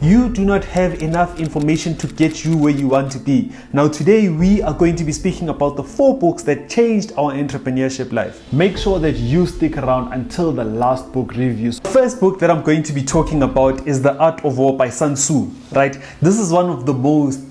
you do not have enough information to get you where you want to be. Now today we are going to be speaking about the 4 books that changed our entrepreneurship life. Make sure that you stick around until the last book reviews. The first book that I'm going to be talking about is The Art of War by Sun Tzu, right? This is one of the most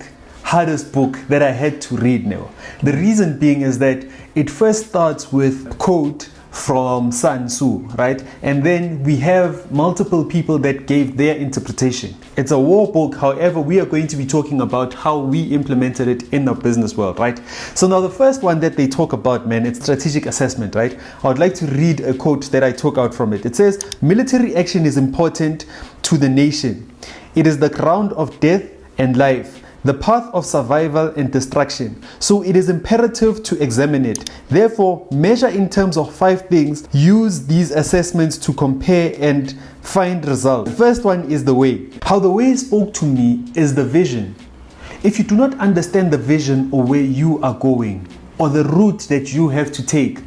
hardest book that I had to read now. The reason being is that it first starts with a quote from Sun Tzu, right? And then we have multiple people that gave their interpretation. It's a war book, however, we are going to be talking about how we implemented it in the business world, right? So now the first one that they talk about, man, it's strategic assessment, right? I would like to read a quote that I took out from it. It says, military action is important to the nation. It is the ground of death and life, the path of survival and destruction. So it is imperative to examine it. Therefore, measure in terms of 5 things. Use these assessments to compare and find results. The first one is the way. How the way spoke to me is the vision. If you do not understand the vision or where you are going or the route that you have to take,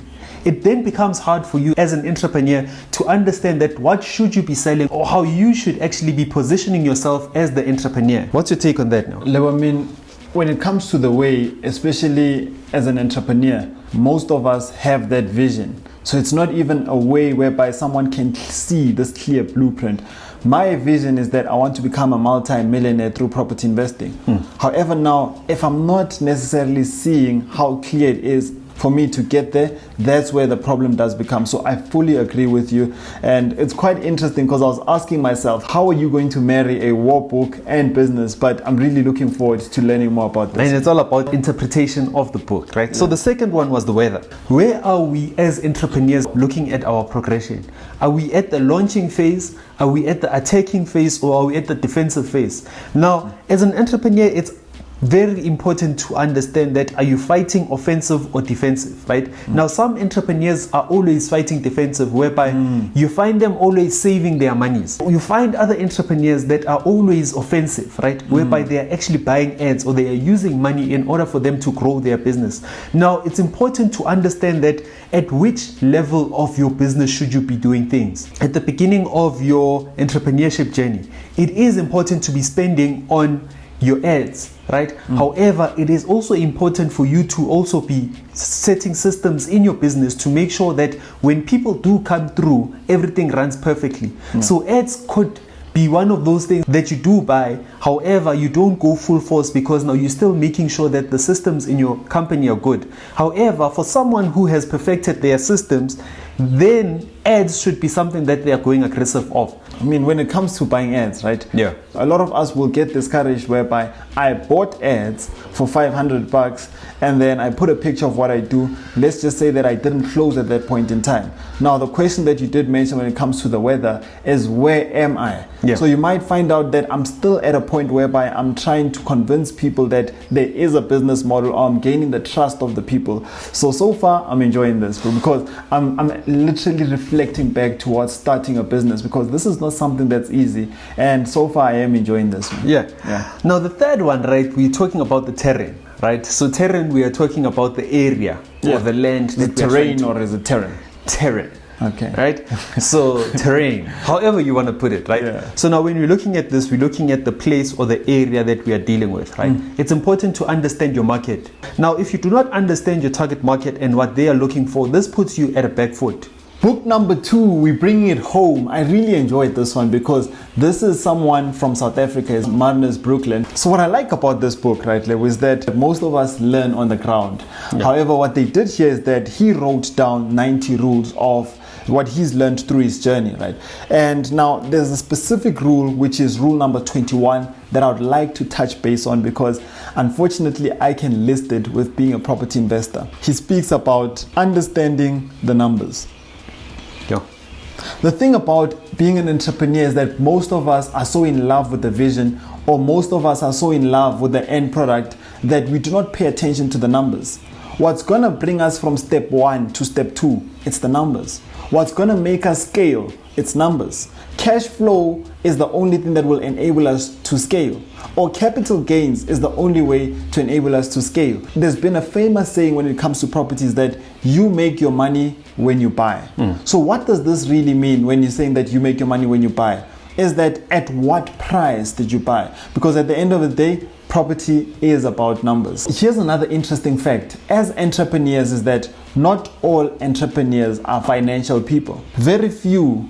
it then becomes hard for you as an entrepreneur to understand that what should you be selling or how you should actually be positioning yourself as the entrepreneur. What's your take on that now? I mean, when it comes to the way, especially as an entrepreneur, most of us have that vision. So it's not even a way whereby someone can see this clear blueprint. My vision is that I want to become a multi-millionaire through property investing. However, now, if I'm not necessarily seeing how clear it is for me to get there, that's where the problem does become. So I fully agree with you, and it's quite interesting because I was asking myself, how are you going to marry a war book and business? But I'm really looking forward to learning more about this. And it's all about interpretation of the book, right? Yeah. So the second one was the weather. Where are we as entrepreneurs looking at our progression? Are we at the launching phase? Are we at the attacking phase? Or are we at the defensive phase? Now, as an entrepreneur, it's very important to understand that are you fighting offensive or defensive, right? Now, some entrepreneurs are always fighting defensive, whereby you find them always saving their monies. You find other entrepreneurs that are always offensive, right? Whereby they are actually buying ads or they are using money in order for them to grow their business. Now, it's important to understand that at which level of your business should you be doing things. At the beginning of your entrepreneurship journey, it is important to be spending on your ads, right? However, it is also important for you to also be setting systems in your business to make sure that when people do come through, everything runs perfectly. So ads could be one of those things that you do buy. However, you don't go full force because now you're still making sure that the systems in your company are good. However, for someone who has perfected their systems, then ads should be something that they are going aggressive of. I mean, when it comes to buying ads, right? Yeah. A lot of us will get discouraged whereby I bought ads for $500 and then I put a picture of what I do. Let's just say that I didn't close at that point in time. Now, the question that you did mention when it comes to the weather is, where am I? Yeah. So you might find out that I'm still at a point whereby I'm trying to convince people that there is a business model, or I'm gaining the trust of the people. So far, I'm enjoying this because I'm literally reflecting back towards starting a business, because this is not something that's easy. And so far, I am enjoying this one. Yeah. Now, the third one, right, we're talking about the terrain, right? So terrain, we are talking about the area or the land. The terrain, or is it terrain? Terrain. Okay. Right? So terrain, however you want to put it, right? Yeah. So now when we're looking at this, we're looking at the place or the area that we are dealing with, right? It's important to understand your market. Now, if you do not understand your target market and what they are looking for, this puts you at a back foot. Book number 2, we're bringing it home. I really enjoyed this one because this is someone from South Africa, is Marnus Brooklyn. So what I like about this book, right, is that most of us learn on the ground. Yeah. However, what they did here is that he wrote down 90 rules of what he's learned through his journey, right? And now there's a specific rule, which is rule number 21, that I would like to touch base on because unfortunately I can list it with being a property investor. He speaks about understanding the numbers. Yeah. The thing about being an entrepreneur is that most of us are so in love with the vision, or most of us are so in love with the end product, that we do not pay attention to the numbers. What's going to bring us from step 1 to step 2? It's the numbers. What's going to make us scale? It's numbers. Cash flow is the only thing that will enable us to scale, or capital gains is the only way to enable us to scale. There's been a famous saying when it comes to properties that you make your money when you buy. So what does this really mean when you're saying that you make your money when you buy? is that at what price did you buy? Because at the end of the day, property is about numbers. Here's another interesting fact. As entrepreneurs is that not all entrepreneurs are financial people. Very few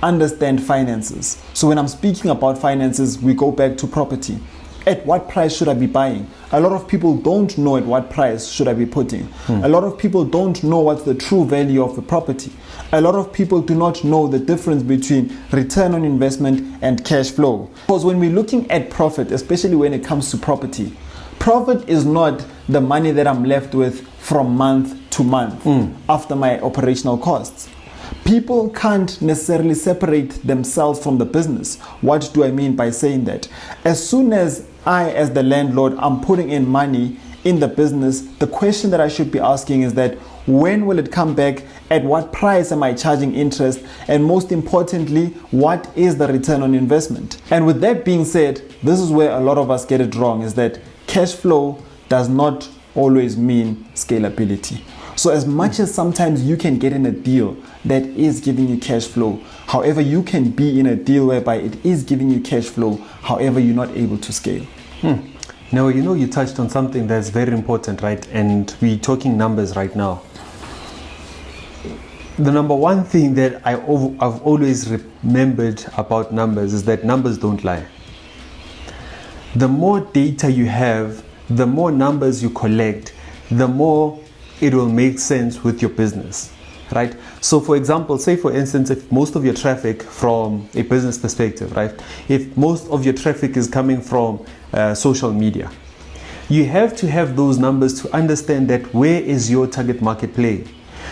understand finances. So when I'm speaking about finances, we go back to property. At what price should I be buying? A lot of people don't know at what price should I be putting. A lot of people don't know what's the true value of the property. A lot of people do not know the difference between return on investment and cash flow. Because when we're looking at profit, especially when it comes to property, profit is not the money that I'm left with from month to month after my operational costs. People can't necessarily separate themselves from the business. What do I mean by saying that? As soon as I, as the landlord, I'm putting in money in the business, the question that I should be asking is that when will it come back? At what price am I charging interest? And most importantly, what is the return on investment? And with that being said, this is where a lot of us get it wrong, is that cash flow does not always mean scalability. So as much as sometimes you can get in a deal that is giving you cash flow, however, you can be in a deal whereby it is giving you cash flow, however, you're not able to scale. Now, you touched on something that's very important, right? And we're talking numbers right now. The number one thing that I've always remembered about numbers is that numbers don't lie. The more data you have, the more numbers you collect, the more it will make sense with your business, right? So for example, say for instance, if most of your traffic from a business perspective, right? If most of your traffic is coming from social media, you have to have those numbers to understand that where is your target market playing.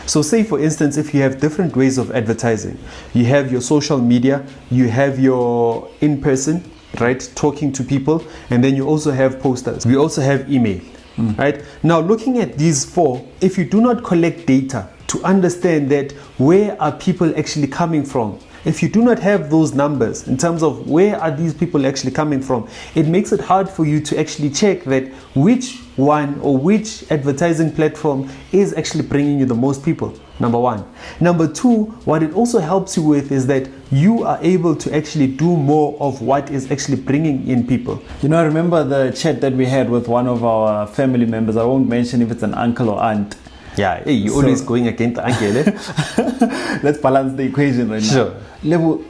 So say for instance, if you have different ways of advertising, you have your social media, you have your in-person, right, talking to people, and then you also have posters. We also have email. Right? Now looking at these four, if you do not collect data to understand that where are people actually coming from, if you do not have those numbers in terms of where are these people actually coming from, it makes it hard for you to actually check that which one or which advertising platform is actually bringing you the most people, number one. Number two, what it also helps you with is that you are able to actually do more of what is actually bringing in people. I remember the chat that we had with one of our family members. I won't mention if it's an uncle or aunt. Yeah, hey, you're always going against the uncle. Let's balance the equation right now. Sure.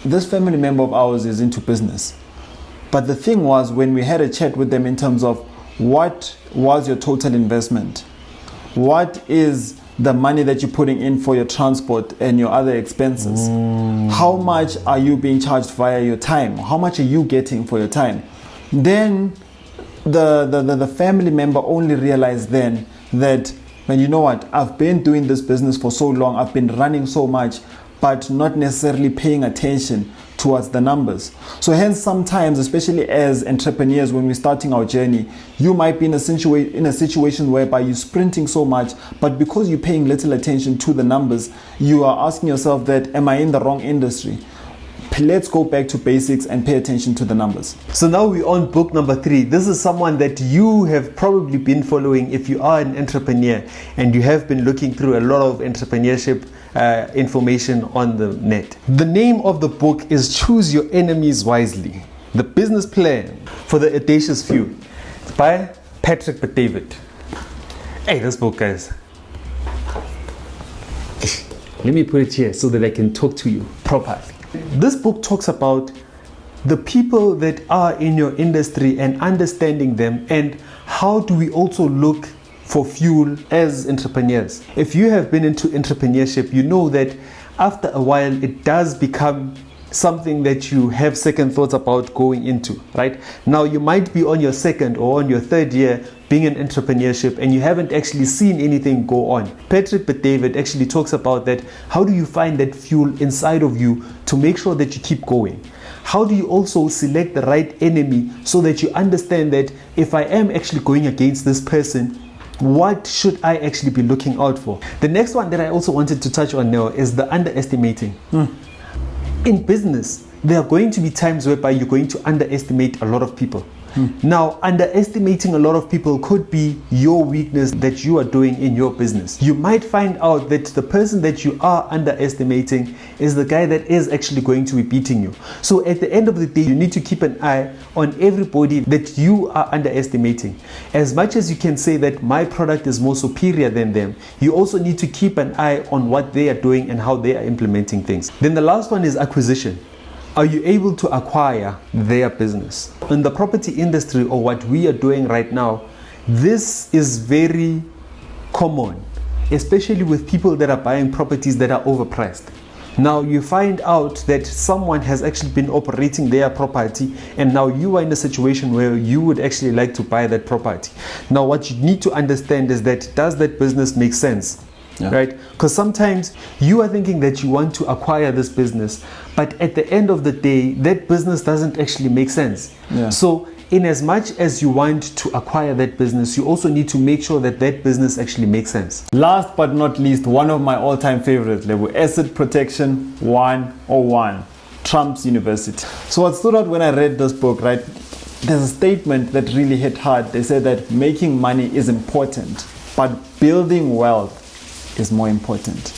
This family member of ours is into business. But the thing was, when we had a chat with them in terms of what was your total investment, what is the money that you're putting in for your transport and your other expenses, how much are you being charged via your time, how much are you getting for your time, then the family member only realized then that, man, you know what, I've been doing this business for so long, I've been running so much, but not necessarily paying attention towards the numbers. So hence sometimes, especially as entrepreneurs, when we're starting our journey, you might be in a situation whereby you're sprinting so much, but because you're paying little attention to the numbers, you are asking yourself that, am I in the wrong industry? Let's go back to basics and pay attention to the numbers. So now we're on book number 3. This is someone that you have probably been following if you are an entrepreneur and you have been looking through a lot of entrepreneurship information on the net. The name of the book is Choose Your Enemies Wisely, The Business Plan for the Audacious Few. It's by Patrick Bet-David. Hey, this book, guys. Let me put it here so that I can talk to you properly. This book talks about the people that are in your industry and understanding them, and how do we also look for fuel as entrepreneurs. If you have been into entrepreneurship, you know that after a while it does become something that you have second thoughts about going into, right? Now you might be on your second or on your third year being in entrepreneurship and you haven't actually seen anything go on. Patrick Bet-David actually talks about that. How do you find that fuel inside of you to make sure that you keep going? How do you also select the right enemy so that you understand that if I am actually going against this person, what should I actually be looking out for? The next one that I also wanted to touch on now is the underestimating. In business, there are going to be times whereby you're going to underestimate a lot of people. Now, underestimating a lot of people could be your weakness that you are doing in your business. You might find out that the person that you are underestimating is the guy that is actually going to be beating you. So at the end of the day, you need to keep an eye on everybody that you are underestimating. As much as you can say that my product is more superior than them, you also need to keep an eye on what they are doing and how they are implementing things. Then the last one is acquisition. Are you able to acquire their business? In the property industry, or what we are doing right now, this is very common, especially with people that are buying properties that are overpriced. Now you find out that someone has actually been operating their property, and now you are in a situation where you would actually like to buy that property. Now what you need to understand is that, does that business make sense? Yeah. Right? Because sometimes you are thinking that you want to acquire this business, but at the end of the day, that business doesn't actually make sense. Yeah. So in as much as you want to acquire that business, you also need to make sure that that business actually makes sense. Last but not least, one of my all-time favorites, Lebo, Asset Protection 101, Trump's University. So what stood out when I read this book, right? There's a statement that really hit hard. They said that making money is important, but building wealth is more important.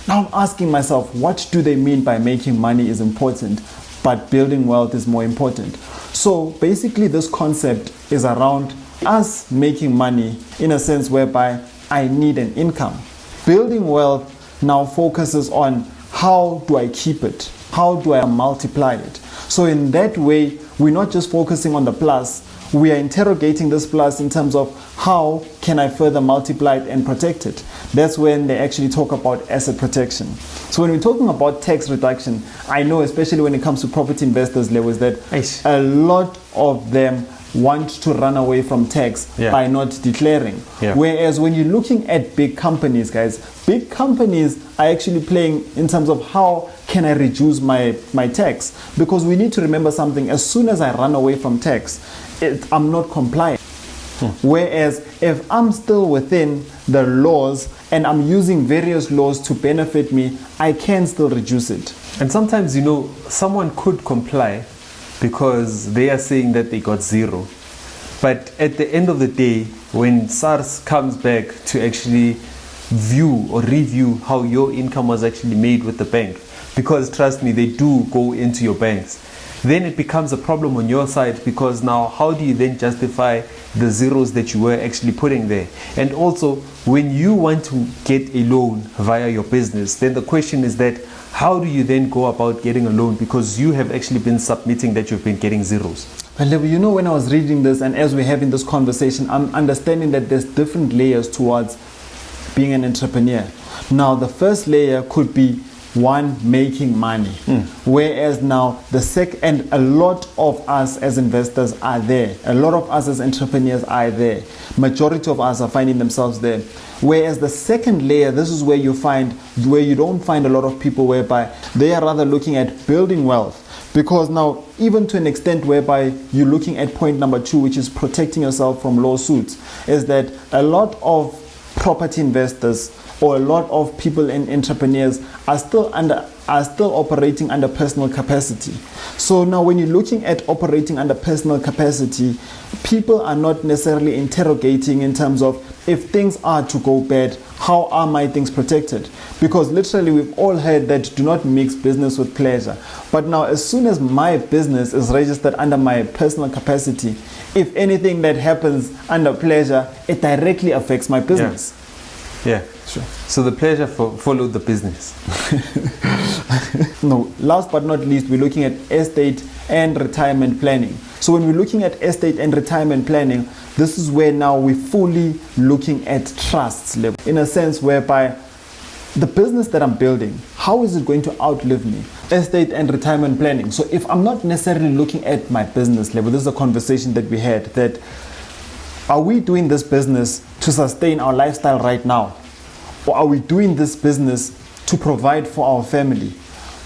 Now I'm asking myself, what do they mean by making money is important, but building wealth is more important? So basically this concept is around us making money in a sense whereby I need an income. Building wealth now focuses on how do I keep it? How do I multiply it? So in that way, we're not just focusing on the plus, we are interrogating this plus in terms of how can I further multiply it and protect it. That's when they actually talk about asset protection. So when we're talking about tax reduction, I know especially when it comes to property investors, Lewis, that a lot of them want to run away from tax by not declaring. Whereas when you're looking at big companies, guys, big companies are actually playing in terms of how can I reduce my tax? Because we need to remember something. As soon as I run away from tax, I'm not compliant. Whereas if I'm still within the laws and I'm using various laws to benefit me, I can still reduce it. And sometimes, someone could comply because they are saying that they got zero. But at the end of the day, when SARS comes back to actually view or review how your income was actually made with the bank, because trust me, they do go into your banks, then it becomes a problem on your side, because now how do you then justify the zeros that you were actually putting there? And also, when you want to get a loan via your business, then the question is that how do you then go about getting a loan, because you have actually been submitting that you've been getting zeros? But when I was reading this and as we're having this conversation, I'm understanding that there's different layers towards being an entrepreneur. Now, the first layer could be one, making money. Whereas now and a lot of us as investors are there. A lot of us as entrepreneurs are there. Majority of us are finding themselves there. Whereas the second layer, this is where you don't find a lot of people, whereby they are rather looking at building wealth. Because now, even to an extent whereby you're looking at point number 2, which is protecting yourself from lawsuits, is that a lot of property investors or a lot of people and entrepreneurs are still operating under personal capacity. So now when you're looking at operating under personal capacity, people are not necessarily interrogating in terms of, if things are to go bad, how are my things protected? Because literally we've all heard that do not mix business with pleasure. But now as soon as my business is registered under my personal capacity, if anything that happens under pleasure, it directly affects my business. Yeah, sure. So the pleasure followed the business. No, last but not least, we're looking at estate and retirement planning. So when we're looking at estate and retirement planning, this is where now we're fully looking at trusts level, in a sense whereby the business that I'm building, how is it going to outlive me? Estate and retirement planning. So if I'm not necessarily looking at my business level, this is a conversation that we had, that are we doing this business to sustain our lifestyle right now? Or are we doing this business to provide for our family?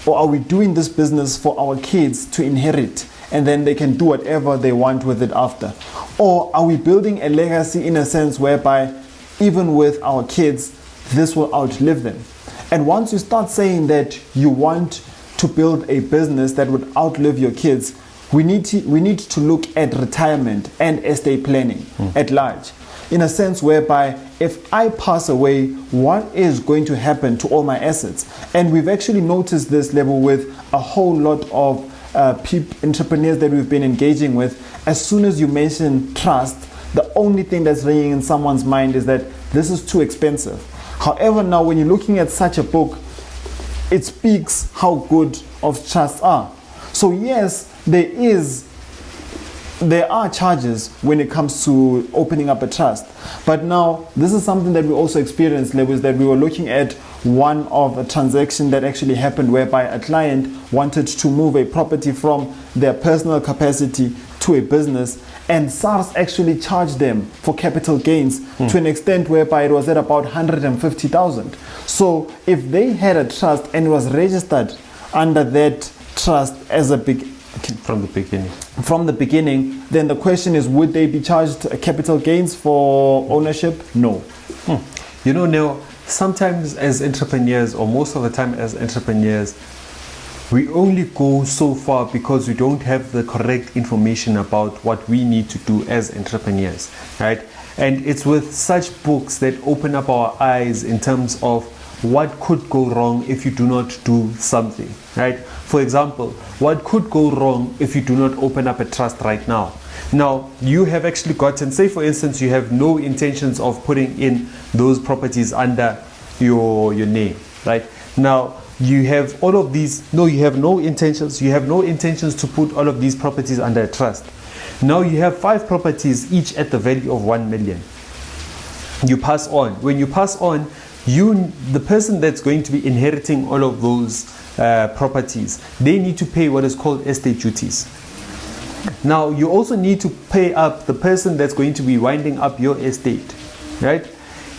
Or are we doing this business for our kids to inherit and then they can do whatever they want with it after? Or are we building a legacy in a sense whereby even with our kids, this will outlive them? And once you start saying that you want to build a business that would outlive your kids, we need to look at retirement and estate planning at large, in a sense whereby if I pass away, what is going to happen to all my assets? And we've actually noticed this level with a whole lot of entrepreneurs that we've been engaging with. As soon as you mention trust, the only thing that's ringing in someone's mind is that this is too expensive. However, now when you're looking at such a book, it speaks how good of trusts are. So yes, there are charges when it comes to opening up a trust. But now, this is something that we also experienced, Lewis, that we were looking at one of a transaction that actually happened whereby a client wanted to move a property from their personal capacity to a business, and SARS actually charged them for capital gains to an extent whereby it was at about 150,000. So if they had a trust and it was registered under that trust as a big From the beginning, then the question is, would they be charged capital gains for ownership? No. You know, Neo, sometimes as entrepreneurs, or most of the time as entrepreneurs, we only go so far because we don't have the correct information about what we need to do as entrepreneurs, right? And it's with such books that open up our eyes in terms of what could go wrong if you do not do something, right? For example, what could go wrong if you do not open up a trust right now? Now, you have actually gotten, say for instance, you have no intentions of putting in those properties under your name, right? Now, you have all of these, you have no intentions to put all of these properties under a trust. Now you have 5 properties, each at the value of 1 million. You pass on. When you pass on, the person that's going to be inheriting all of those properties, they need to pay what is called estate duties. Now, you also need to pay up the person that's going to be winding up your estate, right?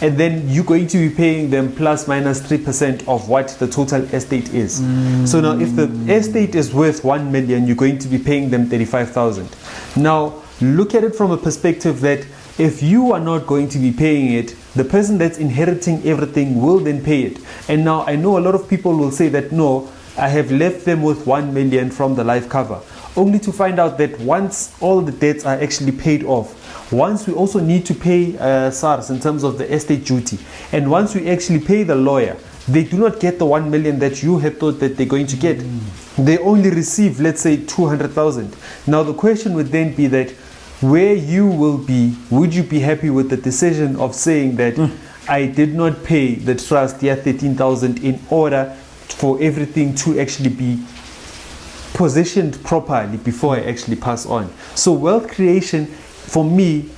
And then you're going to be paying them plus minus 3% of what the total estate is. So now, if the estate is worth 1 million, you're going to be paying them 35,000. Now, look at it from a perspective that if you are not going to be paying it, the person that's inheriting everything will then pay it. And now I know a lot of people will say that, no, I have left them with 1 million from the life cover, only to find out that once all the debts are actually paid off, once we also need to pay SARS in terms of the estate duty, and once we actually pay the lawyer, they do not get the 1 million that you had thought that they're going to get. They only receive, let's say, 200,000. Now the question would then be that where you will be, would you be happy with the decision of saying that I did not pay the trust 13,000 in order for everything to actually be positioned properly before I actually pass on? So wealth creation, for me,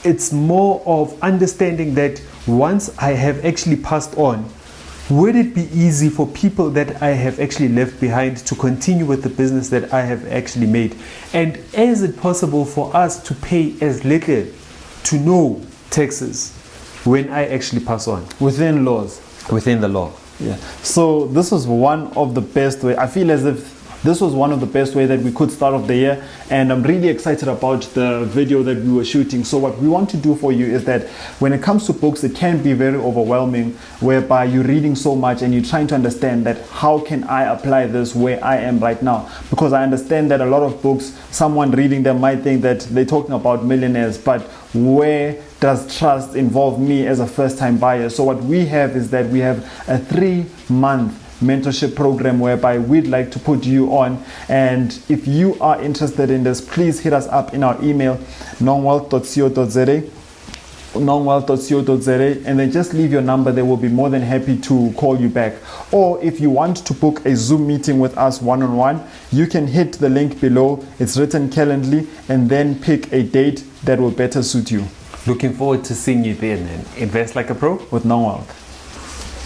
it's more of understanding that once I have actually passed on, would it be easy for people that I have actually left behind to continue with the business that I have actually made? And is it possible for us to pay as little to no taxes when I actually pass on? Within laws. Within the law. Yeah. So this was one of the best way. I feel as if this was one of the best way that we could start off the year, and I'm really excited about the video that we were shooting. So what we want to do for you is that when it comes to books, it can be very overwhelming, whereby you're reading so much and you're trying to understand that how can I apply this where I am right now? Because I understand that a lot of books, someone reading them might think that they're talking about millionaires, but where does trust involve me as a first-time buyer? So what we have is that we have a 3-month mentorship program whereby we'd like to put you on, and if you are interested in this, please hit us up in our email nongwealth.co.za, and then just leave your number. They will be more than happy to call you back. Or if you want to book a Zoom meeting with us one-on-one, you can hit the link below. It's written Calendly, and then pick a date that will better suit you. Looking forward to seeing you there, man. Invest like a pro with Nongwealth.